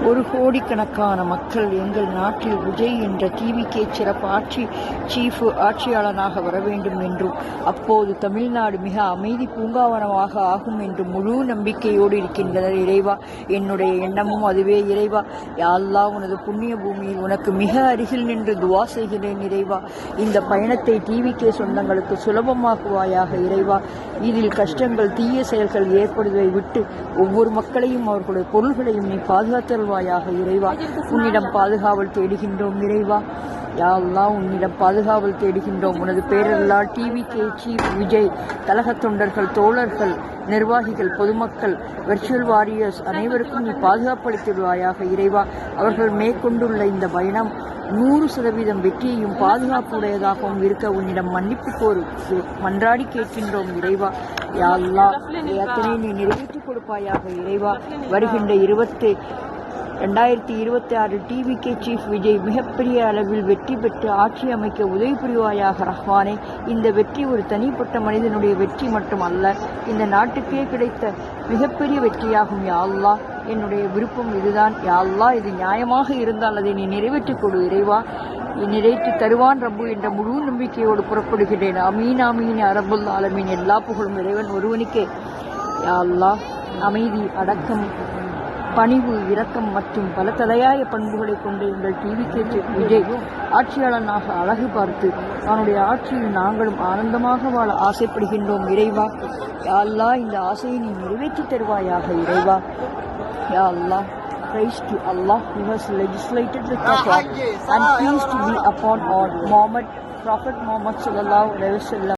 ஒரு கோடிக்கணக்கான மக்கள் எங்கள் நாட்டில் விஜய் என்ற டிவிகே சிறப்பு சீஃப் ஆட்சியாளனாக வர வேண்டும் என்றும் அப்போது தமிழ்நாடு மிக அமைதி பூங்காவனமாக ஆகும் என்று முழு நம்பிக்கையோடு இருக்கின்றனர். இறைவா, என்னுடைய எண்ணமும் அதுவே. இறைவா, யா அல்லாஹ், உனது புண்ணிய பூமியில் உனக்கு மிக அருகில் நின்று துவா செய்கிறேன். இறைவா, இந்த பயணத்தை டிவிகே சொந்தங்களுக்கு சுலபமாக்குவாயாக. இறைவா, இதில் கஷ்டங்கள் தீய செயல்கள் ஏற்படுவதை விட்டு ஒவ்வொரு மக்களையும் அவர்களுடைய பொருள்களையும் நீ பாதுகாத்தல்வாயாக. இறைவா, உன்னிடம் பாதுகாவல் தேடுகின்றோம். இறைவா, யா அல்லாஹ், உன்னிடம் பாதுகாவல் தேடுகின்றோம். உனது பேரல்லால் டிவிகே சீஃப் விஜய், கழக தொண்டர்கள், தோழர்கள், நிர்வாகிகள், பொதுமக்கள், வெர்ச்சுவல் வாரியர்ஸ் அனைவருக்கும் நீ பாதுகாப்பளித்துள்வாயாக. இறைவா, அவர்கள் மேற்கொண்டுள்ள இந்த பயணம் 100% வெற்றியையும் பாதுகாப்புடையதாகவும் இருக்க உன்னிடம் மன்னிப்பு கோரு மன்றாடி கேட்கின்றோம். இறைவா, யா அல்லாஹ், அத்தனை நீ நிறைவேற்றிக் கொடுப்பாயாக. இறைவா, வருகின்ற 2026 டிவிகே சீஃப் விஜய் மிகப்பெரிய அளவில் வெற்றி பெற்று ஆட்சி அமைக்க உதவி புரிவாயாக. ரஹ்மானே, இந்த வெற்றி ஒரு தனிப்பட்ட மனிதனுடைய வெற்றி மட்டும் அல்ல, இந்த நாட்டுக்கே கிடைத்த மிகப்பெரிய வெற்றியாகும். யா அல்லாஹ், என்னுடைய விருப்பம் இதுதான். யா அல்லாஹ், இது நியாயமாக இருந்தால் அதை நீ நிறைவேற்றிக் கொடு. இறைவா, நிறைவேற்றி தருவான் ரப்பு என்ற முழு நம்பிக்கையோடு புறப்படுகிறேன். அமீன் அமீன் அரபுல் ஆலமீன். எல்லா புகழும் இறைவன் ஒருவனுக்கே. யா அல்லாஹ், அமைதி, அடக்கம், பணிவு, இரக்கம் மற்றும் பல தலையாய பண்புகளை கொண்டு எங்கள் டிவிகே விஜய் ஆட்சியாளனாக அழகு பார்த்து அவனுடைய ஆட்சியில் நாங்களும் ஆனந்தமாக வாழ ஆசைப்படுகின்றோம். இறைவா, யா அல்லாஹ், இந்த ஆசையை நீ நிறைவேற்றி தருவாயாக. இறைவா, யா அல்லாஹ், praise to Allah who has legislated with taqwa and peace to be upon all Prophet Muhammad sallallahu alaihi wasallam.